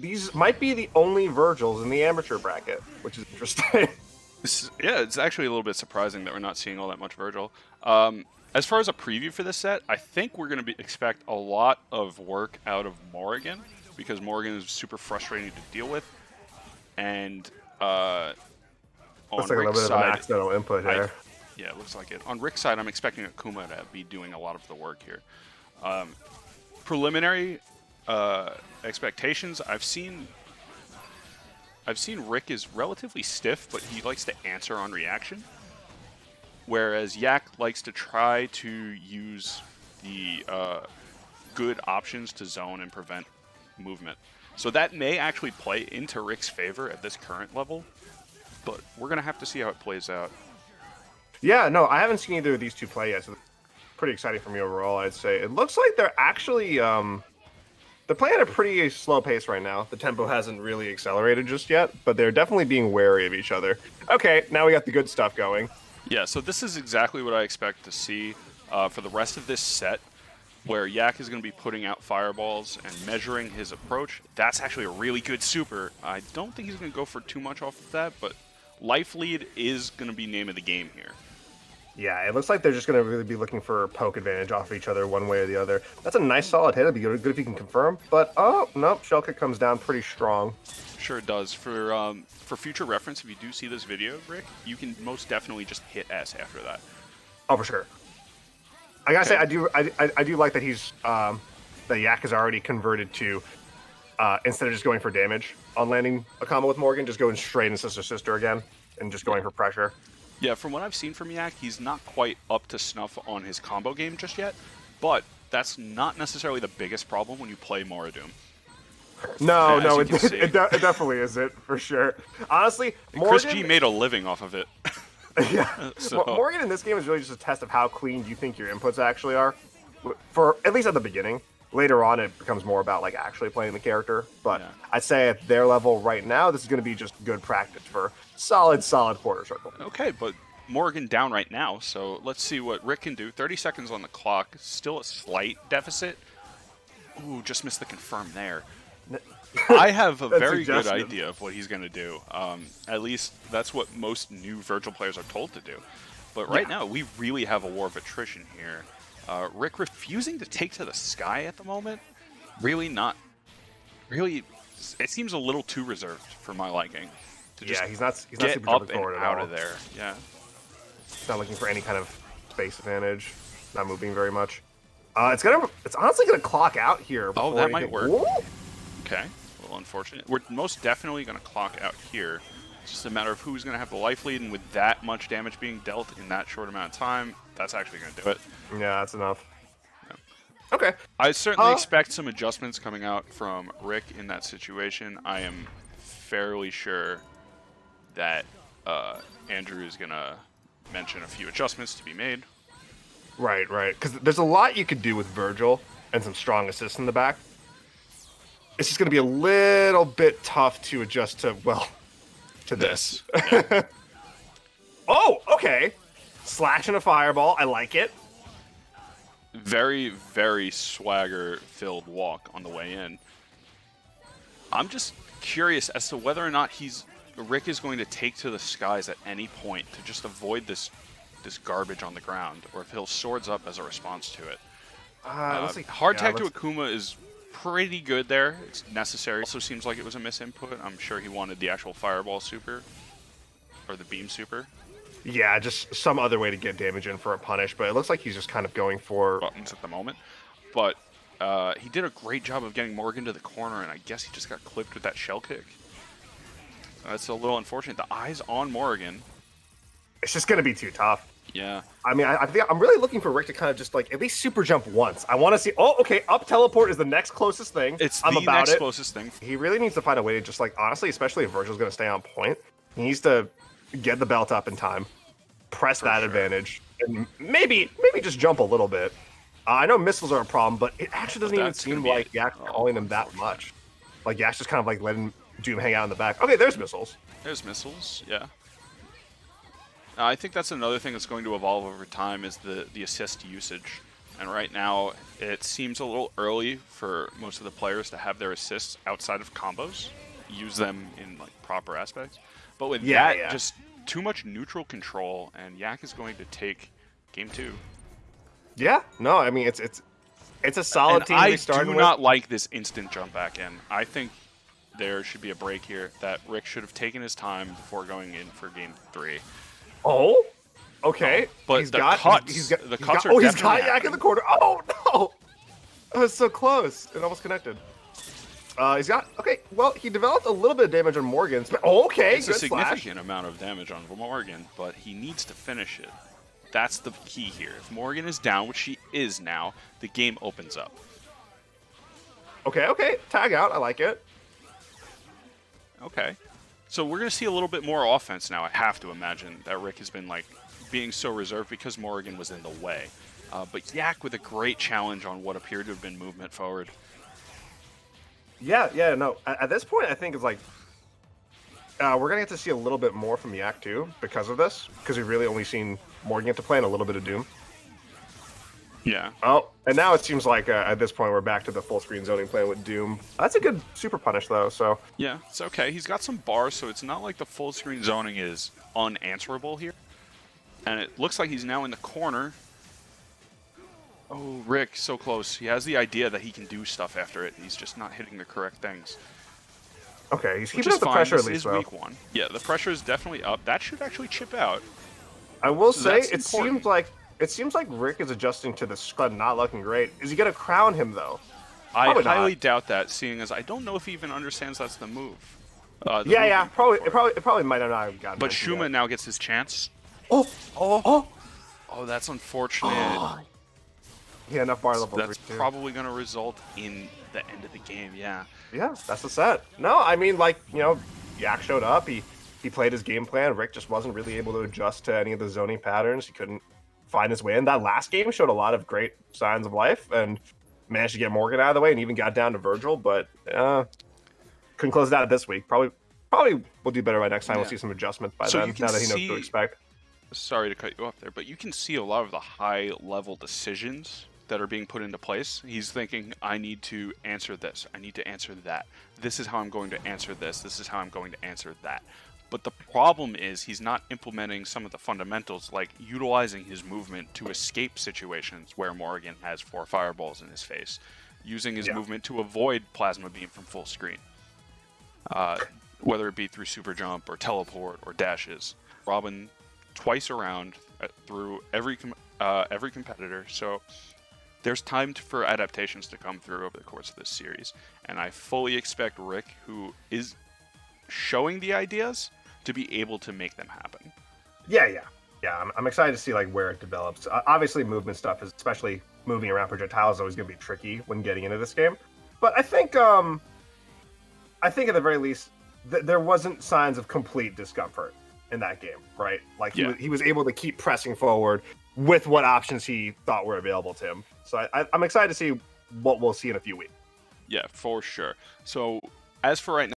these might be the only Virgils in the amateur bracket, which is interesting. Yeah, it's actually a little bit surprising that we're not seeing all that much Virgil. As far as a preview for this set, I think we're going to expect a lot of work out of Morrigan, because Morrigan is super frustrating to deal with. And on looks like a little bit of an accidental input here. Yeah, it looks like it. On Rick's side, I'm expecting Akuma to be doing a lot of the work here. Preliminary expectations, I've seen Rick is relatively stiff, but he likes to answer on reaction. Whereas TheYak likes to try to use the good options to zone and prevent movement. So that may actually play into Rick's favor at this current level, but we're going to have to see how it plays out. Yeah, no, I haven't seen either of these two play yet, so pretty exciting for me overall, I'd say. It looks like they're actually, they're playing at a pretty slow pace right now. The tempo hasn't really accelerated just yet, but they're definitely being wary of each other. Okay, now we got the good stuff going. Yeah, so this is exactly what I expect to see for the rest of this set, where TheYak is going to be putting out fireballs and measuring his approach. That's actually a really good super. I don't think he's going to go for too much off of that, but life lead is going to be name of the game here. Yeah, it looks like they're just going to really be looking for poke advantage off of each other one way or the other. That's a nice solid hit. It'd be good if you can confirm. But, oh, nope, shell kick comes down pretty strong. Sure it does. For future reference, if you do see this video, Rick, you can most definitely just hit S after that. Oh, for sure. I gotta say, I do like that he's, that TheYak is already converted to, instead of just going for damage on landing a combo with Morgan, just going straight in sister again and just going for pressure. Yeah, from what I've seen from TheYak, he's not quite up to snuff on his combo game just yet, but that's not necessarily the biggest problem when you play Moradum. No, it definitely isn't, for sure. Honestly, Morgan, Chris G made a living off of it. Yeah, so. Morgan in this game is really just a test of how clean you think your inputs actually are, for at least at the beginning. Later on, it becomes more about like actually playing the character. But yeah. I'd say at their level right now, this is going to be just good practice for solid quarter circle. Okay, but Morgan down right now, so let's see what Rick can do. 30 seconds on the clock, still a slight deficit. Ooh, just missed the confirm there. I have a very good idea of what he's going to do. At least that's what most new Virgil players are told to do. But right now, we really have a war of attrition here. Rick refusing to take to the sky at the moment. Really, it seems a little too reserved for my liking. To just he's not get super up and forward at out all. of there. Yeah, he's not looking for any kind of space advantage. Not moving very much. It's honestly gonna clock out here. Oh, that might work. Whoa! Okay, a little unfortunate. We're most definitely gonna clock out here. It's just a matter of who's gonna have the life lead, and with that much damage being dealt in that short amount of time, that's actually gonna do it. Yeah, that's enough. Yeah. Okay. I certainly expect some adjustments coming out from Rick in that situation. I am fairly sure that Andrew is going to mention a few adjustments to be made. Right. Because there's a lot you could do with Virgil and some strong assists in the back. It's just going to be a little bit tough to adjust to, well, to this. Yeah. Oh, okay. Slash and a fireball. I like it. Very, very swagger-filled walk on the way in. I'm just curious as to whether or not Rick is going to take to the skies at any point to just avoid this garbage on the ground, or if he'll swords up as a response to it. Hard tag to Akuma is pretty good there. It's necessary. Also seems like it was a misinput. I'm sure he wanted the actual fireball super, or the beam super. Yeah, just some other way to get damage in for a punish, but it looks like he's just kind of going for buttons at the moment. But he did a great job of getting Morgan to the corner, and I guess he just got clipped with that shell kick. That's a little unfortunate. The eyes on Morgan. It's just going to be too tough. Yeah. I mean, I think I'm really looking for Rick to kind of just like at least super jump once. I want to see. Oh, okay. Up teleport is the next closest thing. It's the next closest thing. He really needs to find a way to just like honestly, especially if Virgil's going to stay on point, he needs to get the belt up in time, press that advantage, and maybe just jump a little bit. I know missiles are a problem, but it actually doesn't even seem like Yak's calling them that much. Like Yak's just kind of like letting Doom hang out in the back. Okay, there's missiles. There's missiles, yeah. I think that's another thing that's going to evolve over time is the assist usage. And right now, it seems a little early for most of the players to have their assists outside of combos, use them in like proper aspects. But with that, just too much neutral control, and Yak is going to take game 2. Yeah, no, I mean it's a solid team. I do not like this instant jump back in. I think there should be a break here. That Rick should have taken his time before going in for game 3. Oh, okay. But he's the got cuts are he's got definitely Yak in the corner. Oh no, that was so close. It almost connected. He's got well, he developed a little bit of damage on Morgan's, but okay, it's good a significant slash. amount of damage on Morgan, but he needs to finish it. That's the key here. If Morgan is down, which she is now, the game opens up. Okay, tag out. I like it. Okay. So we're going to see a little bit more offense now, I have to imagine, that Rick has been like being so reserved because Morgan was in the way. But Yak with a great challenge on what appeared to have been movement forward. Yeah, no. At this point, I think it's like we're going to get to see a little bit more from Yak too because of this, because we've really only seen Morgan get to play and a little bit of Doom. Yeah. Oh, and now it seems like at this point we're back to the full screen zoning plan with Doom. That's a good super punish though, so. Yeah, it's okay. He's got some bars, so it's not like the full screen zoning is unanswerable here. And it looks like he's now in the corner. Oh, Rick, so close. He has the idea that he can do stuff after it. He's just not hitting the correct things. Okay, he's keeping up the pressure at least, though. Week 1. Yeah, the pressure is definitely up. That should actually chip out. I will say, it seems like Rick is adjusting to the scrub not looking great. Is he going to crown him, though? I highly doubt that, seeing as I don't know if he even understands that's the move. Yeah, it probably might not have gotten. But Shuma now gets his chance. Oh, that's unfortunate. Oh. Yeah, enough bar level. That's probably going to result in the end of the game. Yeah. Yeah, that's the set. No, I mean, like, Yak showed up. He played his game plan. Rick just wasn't really able to adjust to any of the zoning patterns. He couldn't find his way in. That last game showed a lot of great signs of life and managed to get Morgan out of the way and even got down to Virgil, but couldn't close it out this week. Probably will do better by next time. We'll see some adjustments by then, now that he knows what to expect. Sorry to cut you off there, but you can see a lot of the high-level decisions that are being put into place. He's thinking, I need to answer this. I need to answer that. This is how I'm going to answer this. This is how I'm going to answer that. But the problem is he's not implementing some of the fundamentals, like utilizing his movement to escape situations where Morgan has 4 fireballs in his face, using his movement to avoid Plasma Beam from full screen, whether it be through Super Jump or Teleport or dashes. Robin twice around through every competitor, so there's time for adaptations to come through over the course of this series, and I fully expect Rick, who is showing the ideas, to be able to make them happen. Yeah. I'm excited to see like where it develops. Obviously, movement stuff, especially moving around projectiles, is always going to be tricky when getting into this game. But I think at the very least, there wasn't signs of complete discomfort in that game, right? Like he was able to keep pressing forward with what options he thought were available to him. So I'm excited to see what we'll see in a few weeks. Yeah, for sure. So as for right now,